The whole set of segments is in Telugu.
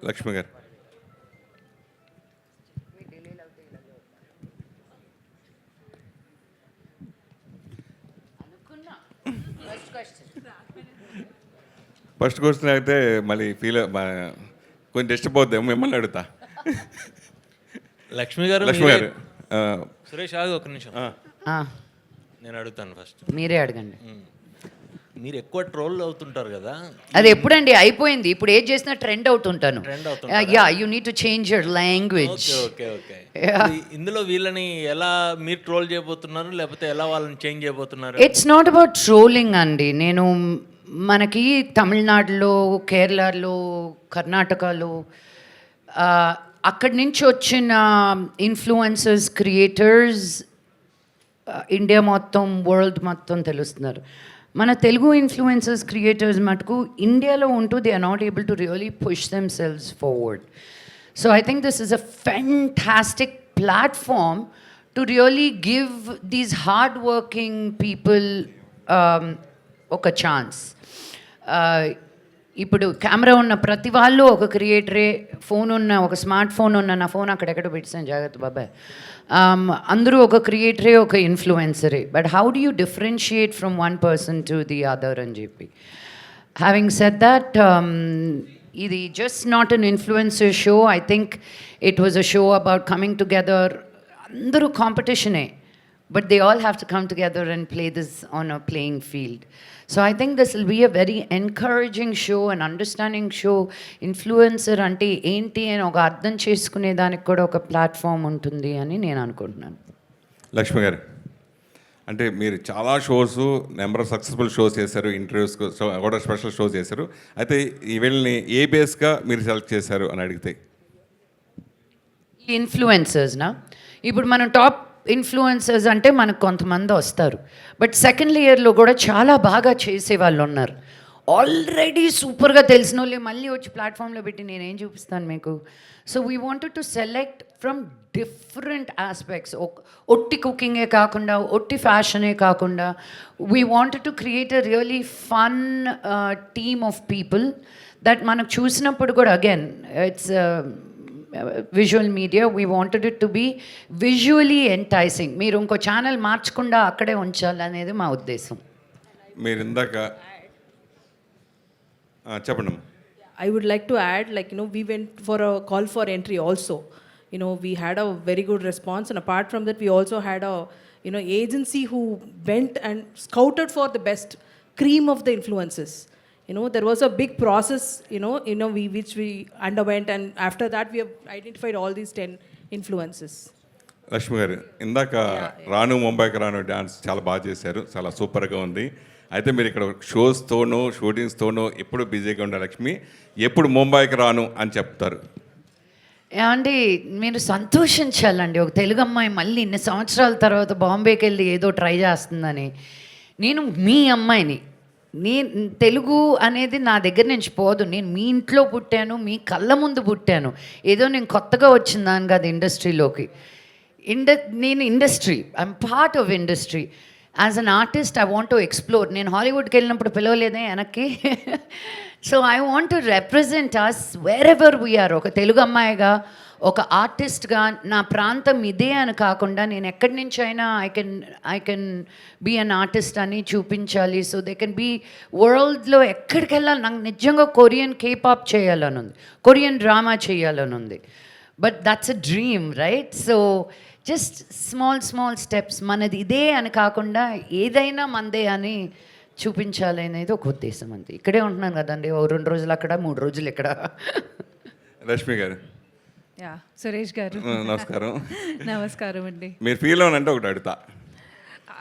లక్ష్మి గారు. ఫస్ట్ క్వశ్చన్ అయితే మళ్ళీ కొంచెం డిస్టర్బ్ అవుతాం, మిమ్మల్ని అడుగుతా. లక్ష్మి గారు సురేష్ ఆగు ఒక నిమిషం, నేను అడుగుతాను ఫస్ట్. మీరే అడగండి. మీరు ఎక్కువ ట్రోల్ అవుతుంటారు కదా, అది ఎప్పుడండి అయిపోయింది? ఇప్పుడు ఏది చేసినా ట్రెండ్ అవుతుంటాను. Ya, you need to change your language. Okay okay. ఇందులో వీళ్ళని ఎలా మీరు ట్రోల్ చేయబోతున్నారు, లేకపోతే ఎలా వాళ్ళని చేంజ్ చేయబోతున్నారు? ఇట్స్ నాట్ అబౌట్ ట్రోలింగ్ అండి. మనకి తమిళనాడులో, కేరళలో, కర్ణాటకలో అక్కడి నుంచి వచ్చిన ఇన్ఫ్లుయెన్సర్స్, క్రియేటర్స్ ఇండియా మొత్తం, వరల్డ్ మొత్తం తెలుస్తున్నారు. మన తెలుగు ఇన్ఫ్లుయెన్సర్స్, క్రియేటర్స్ మటుకు ఇండియాలో ఉంటూ they are not able to really push themselves forward. So I think this is a fantastic platform to really give these hard working people ఒక ఛాన్స్. ఇప్పుడు కెమెరా ఉన్న ప్రతి వాళ్ళు ఒక క్రియేటరే, ఫోన్ ఉన్న, ఒక స్మార్ట్ ఫోన్ ఉన్న, నా ఫోన్ అక్కడెక్కడ పెట్టాను జాగ్రత్త బాబాయ్, అందరూ ఒక క్రియేటరే, ఒక ఇన్ఫ్లుయెన్సరే. But how do you differentiate from one person to the other అని చెప్పి. హ్యావింగ్ సెడ్ దట్, ఇది just not an influencer show. I think it was a show about coming together. అందరూ కాంపిటీషనే, but they all have to come together and play this on a playing field. So I think this will be a very encouraging show, an understanding show. Influencer ante enti అని ఒక అర్థం చేసుకునే దానికి కూడా ఒక ప్లాట్ఫామ్ ఉంటుంది అని నేను అనుకుంటున్నాను. లక్ష్మి గారు, అంటే మీరు చాలా shows, number of successful shows చేశారు, ఇంటర్వ్యూస్ కూడా స్పెషల్ షోస్ చేశారు. అయితే ఈ వీళ్ళని ఏ బేస్గా మీరు సెలెక్ట్ చేశారు అని అడిగితే? ఇన్ఫ్లుయెన్సర్స్నా, ఇప్పుడు మనం టాప్ ఇన్ఫ్లుయెన్సర్స్ అంటే మనకు కొంతమంది వస్తారు, బట్ సెకండ్ లేయర్లో కూడా చాలా బాగా చేసే వాళ్ళు ఉన్నారు. ఆల్రెడీ సూపర్గా తెలిసిన వాళ్ళే మళ్ళీ వచ్చి ప్లాట్ఫామ్లో పెట్టి నేనేం చూపిస్తాను మీకు. So we wanted to select from different aspects. ఒట్టి కుకింగే కాకుండా, ఒట్టి ఫ్యాషనే కాకుండా, we wanted to create a really fun team of people that మనకు చూసినప్పుడు కూడా, again it's visual media, we wanted it to be visually enticing. మీరు ఇంకో ఛానల్ మార్చకుండా అక్కడే ఉంచాలనేది మా ఉద్దేశం. మీరు ఇందాక చెప్పండి. I would like to add, we went for a call for entry also. We had a very good response, and apart from that, we also had a agency who went and scouted for the best cream of the influences. There was a big process, which we underwent, and after that we have identified all these 10 influences. Lakshmi గారు, ఇందాక రాను ముంబైకి రాను డాన్స్ చాలా బాగా చేశారు, చాలా సూపర్గా ఉంది. అయితే మీరు ఇక్కడ షోస్తోనూ, షూటింగ్స్తోనూ ఎప్పుడు బిజీగా ఉండే లక్ష్మి, ఎప్పుడు ముంబైకి రాను అని చెప్తారు? ఏమండి, మీరు సంతోషించాలండి. ఒక తెలుగు అమ్మాయి మళ్ళీ ఇన్ని సంవత్సరాల తర్వాత బాంబేకి వెళ్ళి ఏదో ట్రై చేస్తుందని. నేను మీ అమ్మాయిని, తెలుగు అనేది నా దగ్గర నుంచి పోదు. నేను మీ ఇంట్లో పుట్టాను, మీ కళ్ళ ముందు పుట్టాను. ఏదో నేను కొత్తగా వచ్చిందాను కాదు ఇండస్ట్రీలోకి. నేను industry, I'm part of industry. As an artist I want to explore. నేను హాలీవుడ్కి వెళ్ళినప్పుడు పిలవలేదే వెనక్కి. So I want to represent us wherever we're. ఒక తెలుగు అమ్మాయిగా, ఒక ఆర్టిస్ట్గా నా ప్రాంతం ఇదే అని కాకుండా, నేను ఎక్కడి నుంచి అయినా I can be an artist అని చూపించాలి. సో దే కెన్ బీ వరల్డ్లో ఎక్కడికి వెళ్ళాలి. నాకు నిజంగా కొరియన్ కేపాప్ చేయాలని ఉంది, కొరియన్ డ్రామా చేయాలని ఉంది. But that's a dream, right? So just small steps. మనది ఇదే అని కాకుండా ఏదైనా మనదే అని చూపించాలి అనేది ఒక ఉద్దేశం. అంతే. ఇక్కడే ఉంటున్నాను కదండి, 2 రోజులు అక్కడ, 3 రోజులు ఇక్కడ. రష్మి గారు. సురేష్ గారు నమస్కారం. నమస్కారం అండి. మీరు ఫీల్ అవునంటే ఒకటి అడుగుతా,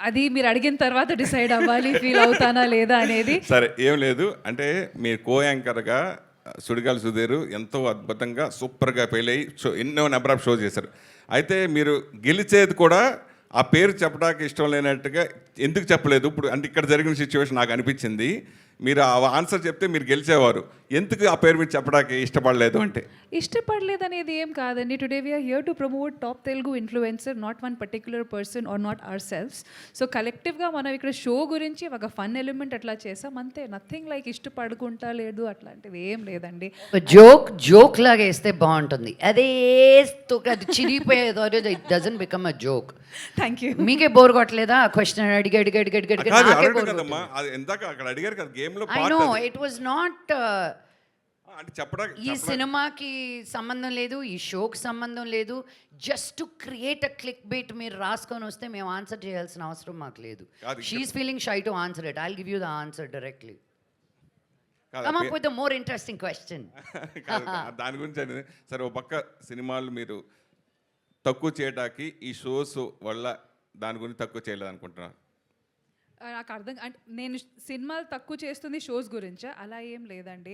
అది మీరు అడిగిన తర్వాత డిసైడ్ అవ్వాలి ఫీల్ అవుతానా లేదా అనేది. సరే, ఏం లేదు. అంటే మీరు కో యాంకర్గా సుడిగాలి సుధీర్ ఎంతో అద్భుతంగా సూపర్గా ఫెయిల్ అయ్యి ఎన్నో నెంబర్ ఆఫ్ షో చేశారు. అయితే మీరు గెలిచేది కూడా ఆ పేరు చెప్పడానికి ఇష్టం లేనట్టుగా ఎందుకు చెప్పలేదు ఇప్పుడు? అంటే ఇక్కడ జరిగిన సిచ్యువేషన్ నాకు అనిపించింది, మీరు ఆ ఆన్సర్ చెప్తే మీరు గెలిచేవారు. ఎందుకు ఆ పేరు మీరు చెప్పడానికి ఇష్టపడలేదు అంటే? ఇష్టపడలేదు అనేది ఏం కాదండి. Today we're here to promote top Telugu influencer, not one particular person or not our selves కలెక్టివ్గా మనం ఇక్కడ షో గురించి ఒక ఫన్ ఎలిమెంట్ అట్లా చేసాం అంతే. నథింగ్ లైక్ ఇష్టపడుకుంటా లేదు అట్లాంటిది ఏం లేదండి. జోక్ లాగా వేస్తే బాగుంటుంది. అదే అది చిరిగిపోయేదో it doesn't become a joke. Thank you. మీకే బోర్ కొట్టలేదా క్వశ్చన్ అడిగి కాదు, అడగడం కదమ్మా, అది ఎందాక అక్కడ అడిగారు కదా గేమ్ లో ఐ part నో అది. ఇట్ వాజ్ నాట్ అంటే చెప్పడానికి ఈ సినిమాకి సంబంధం లేదు, ఈ షోకి సంబంధం లేదు. Just to create a click bait మీరు రాసుకొని వస్తే మేము ఆన్సర్ చేయాల్సిన అవసరం మాకు లేదు. కాదు, she's feeling shy to answer it. I'll give you the answer directly. కాదు, come up with a more interesting question. దాని గురించి అనేది సరే. ఓ పక్క సినిమాలు మీరు తక్కువ చేయడానికి ఈ షోస్ వల్ల దాని గురించి తక్కువ చేయలేదు అనుకుంటున్నారు? నాకు అర్థం అంటే నేను సినిమాలు తక్కువ చేస్తుంది షోస్ గురించా? అలా ఏం లేదండి.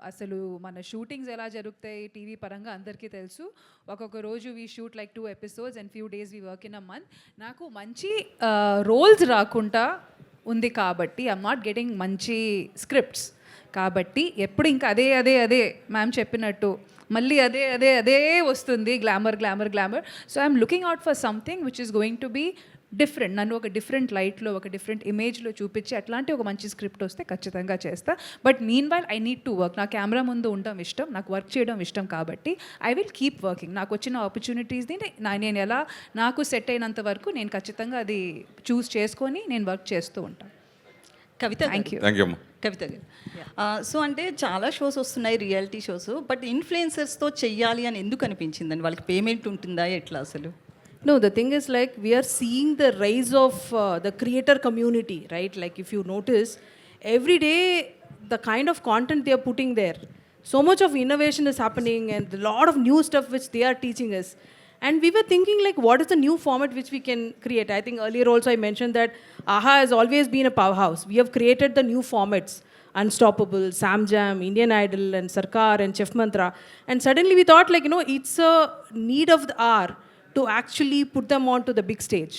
అసలు మన షూటింగ్స్ ఎలా జరుగుతాయి టీవీ పరంగా అందరికీ తెలుసు. ఒక్కొక్క రోజు we shoot like 2 episodes and few days we work in a month. నాకు మంచి రోల్స్ రాకుండా ఉంది కాబట్టి ఐఎమ్ నాట్ గెటింగ్ మంచి స్క్రిప్ట్స్ కాబట్టి ఎప్పుడు ఇంకా అదే అదే అదే మ్యామ్ చెప్పినట్టు మళ్ళీ అదే అదే అదే వస్తుంది, glamour glamour glamour. So I'm looking out for something which is going to be different. నన్ను ఒక డిఫరెంట్ లైట్లో ఒక డిఫరెంట్ ఇమేజ్లో చూపించి అట్లాంటి ఒక మంచి స్క్రిప్ట్ వస్తే ఖచ్చితంగా చేస్తా. But mean while I need to work. నా కెమెరా ముందు ఉండడం ఇష్టం, నాకు వర్క్ చేయడం ఇష్టం కాబట్టి ఐ విల్ కీప్ వర్కింగ్. నాకు వచ్చిన ఆపర్చునిటీస్ని నేను ఎలా నాకు సెట్ అయినంత వరకు నేను ఖచ్చితంగా అది చూస్ చేసుకొని నేను వర్క్ చేస్తూ ఉంటాను. కవిత థ్యాంక్ యూ. థ్యాంక్ యూ అమ్మా. కవిత గారు, సో అంటే చాలా షోస్ వస్తున్నాయి, రియాలిటీ షోస్, బట్ ఇన్ఫ్లుయెన్సర్స్తో చెయ్యాలి అని ఎందుకు అనిపించిందండి? వాళ్ళకి పేమెంట్ ఉంటుందా ఎట్లా అసలు? No, the thing is like we are seeing the rise of the creator community, right? Like if you notice, every day the kind of content they are putting there, so much of innovation is happening and a lot of new stuff which they are teaching us. And we were thinking like, what is the new format which we can create? I think earlier also I mentioned that AHA has always been a powerhouse. We have created the new formats. Unstoppable, Sam Jam, Indian Idol and Sarkar and Chef Mantra. And suddenly we thought like, it's a need of the hour to actually put them onto the big stage.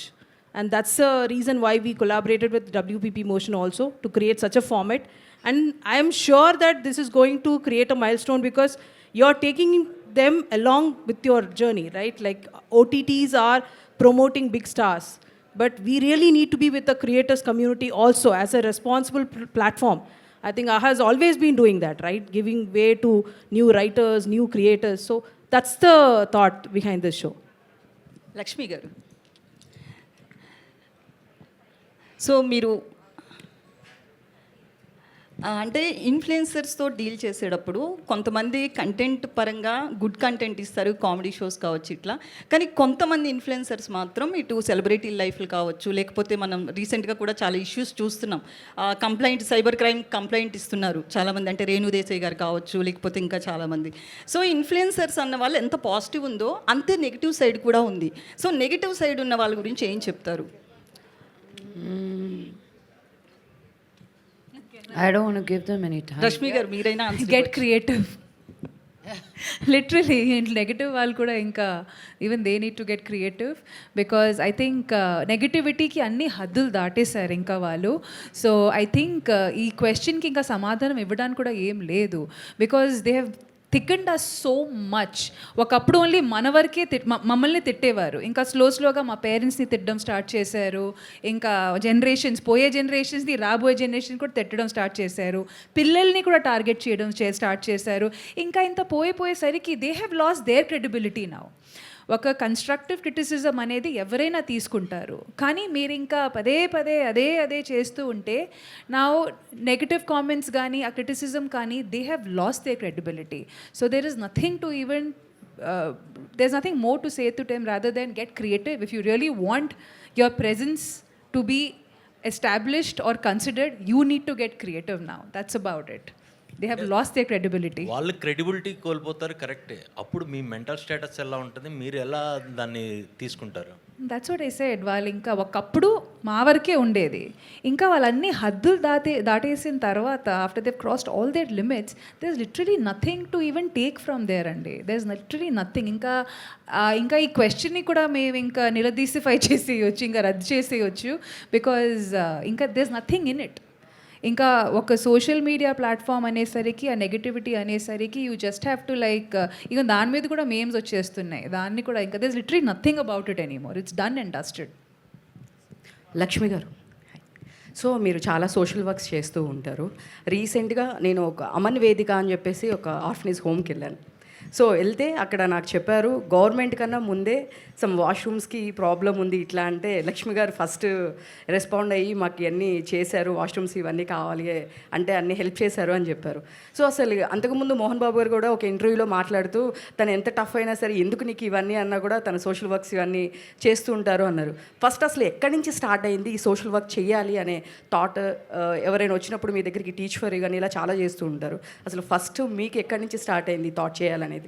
And that's the reason why we collaborated with WPP Motion also to create such a format. And I am sure that this is going to create a milestone because you're taking them along with your journey, right? Like OTTs are promoting big stars, but we really need to be with the creators community also as a responsible platform. I think AHA has always been doing that, right? Giving way to new writers, new creators. So that's the thought behind this show. Lakshmi garu, so మీరు అంటే ఇన్ఫ్లుయెన్సర్స్తో డీల్ చేసేటప్పుడు కొంతమంది కంటెంట్ పరంగా గుడ్ కంటెంట్ ఇస్తారు, కామెడీ షోస్ కావచ్చు ఇట్లా. కానీ కొంతమంది ఇన్ఫ్లుయెన్సర్స్ మాత్రం ఇటు సెలబ్రిటీ లైఫ్లు కావచ్చు, లేకపోతే మనం రీసెంట్గా కూడా చాలా ఇష్యూస్ చూస్తున్నాం. కంప్లైంట్, సైబర్ క్రైమ్ కంప్లైంట్ ఇస్తున్నారు చాలామంది, అంటే రేణు దేశాయ్ గారు కావచ్చు, లేకపోతే ఇంకా చాలామంది. సో ఇన్ఫ్లుయెన్సర్స్ అన్న వాళ్ళు ఎంత పాజిటివ్ ఉందో అంతే నెగిటివ్ సైడ్ కూడా ఉంది. సో నెగిటివ్ సైడ్ ఉన్న వాళ్ళ గురించి ఏం చెప్తారు? I don't want to give them any time. Rashmi గారు మీరైనా గెట్ క్రియేటివ్. లిటరలీ నెగటివ్ వాళ్ళు కూడా ఇంకా even they need to get creative because I think నెగటివిటీకి అన్ని హద్దులు దాటేశారు ఇంకా వాళ్ళు. సో ఐ థింక్ ఈ క్వశ్చన్కి ఇంకా సమాధానం ఇవ్వడానికి కూడా ఏం లేదు because they have thickened us so much. ఒకప్పుడు ఓన్లీ మన వరకే మమ్మల్ని తిట్టేవారు, ఇంకా స్లోగా మా పేరెంట్స్ని తిట్టడం స్టార్ట్ చేశారు, ఇంకా పోయే జనరేషన్స్ని రాబోయే జనరేషన్ కూడా తిట్టడం స్టార్ట్ చేశారు, పిల్లల్ని కూడా టార్గెట్ చేయడం స్టార్ట్ చేశారు. ఇంకా ఇంత పోయేసరికి they have lost their credibility now. ఒక కన్స్ట్రక్టివ్ క్రిటిసిజం అనేది ఎవరైనా తీసుకుంటారు, కానీ మీరు ఇంకా పదే అదే చేస్తూ ఉంటే నా నెగటివ్ కామెంట్స్ కానీ ఆ క్రిటిసిజం కానీ they have lost they credibility. So there is nothing to even there is nothing more to say to them rather than get creative. If you really want your presence to be established or considered, you need to get creative now. That's about it. They have lost their credibility. వాళ్ళు క్రెడిబిలిటీ కోల్పోతారు, కరెక్టే. అప్పుడు మీ మెంటల్ స్టేటస్ ఎలా ఉంటుంది, మీరు ఎలా దాన్ని తీసుకుంటారు? That's what I said. వాళ్ళు ఇంకా ఒకప్పుడు మా వరకే ఉండేది, ఇంకా వాళ్ళన్ని హద్దులు దాటేసిన తర్వాత after they crossed all their limits there is literally nothing to even take from there అండి. There is literally nothing. ఇంకా ఈ క్వశ్చన్ని కూడా మేము ఇంకా నిలదీసిఫై చేసేయచ్చు, ఇంకా రద్దు చేసేయచ్చు బికాజ్ ఇంకా there is nothing in it. ఇంకా ఒక సోషల్ మీడియా ప్లాట్ఫామ్ అనేసరికి ఆ నెగిటివిటీ అనేసరికి you just have to like ఇక దాని మీద కూడా మేమ్స్ వచ్చేస్తున్నాయి, దాన్ని కూడా ఇంకా this literally nothing about it anymore, it's done and dusted. Lakshmi garu, so మీరు చాలా సోషల్ వర్క్స్ చేస్తూ ఉంటారు. రీసెంట్గా నేను ఒక అమన్ వేదిక అని చెప్పేసి ఒక ఆర్ఫనేజ్ హోమ్కి వెళ్ళాను. సో వెళ్తే అక్కడ నాకు చెప్పారు గవర్నమెంట్ కన్నా ముందే సమ్ వాష్రూమ్స్కి ప్రాబ్లం ఉంది ఇట్లా అంటే లక్ష్మి గారు ఫస్ట్ రెస్పాండ్ అయ్యి మాకు ఇవన్నీ చేశారు, వాష్రూమ్స్ ఇవన్నీ కావాలి అంటే అన్నీ హెల్ప్ చేశారు అని చెప్పారు. సో అసలు అంతకుముందు మోహన్ బాబు గారు కూడా ఒక ఇంటర్వ్యూలో మాట్లాడుతూ తను ఎంత టఫ్ అయినా సరే ఎందుకు నీకు ఇవన్నీ అన్నా కూడా తన సోషల్ వర్క్స్ ఇవన్నీ చేస్తూ ఉంటారు అన్నారు. ఫస్ట్ అసలు ఎక్కడి నుంచి స్టార్ట్ అయింది ఈ సోషల్ వర్క్ చేయాలి అనే థాట్? ఎవరైనా వచ్చినప్పుడు మీ దగ్గరికి టీచ్ ఫర్ కానీ ఇలా చాలా చేస్తూ ఉంటారు, అసలు ఫస్ట్ మీకు ఎక్కడి నుంచి స్టార్ట్ అయింది థాట్ చేయాలనేది?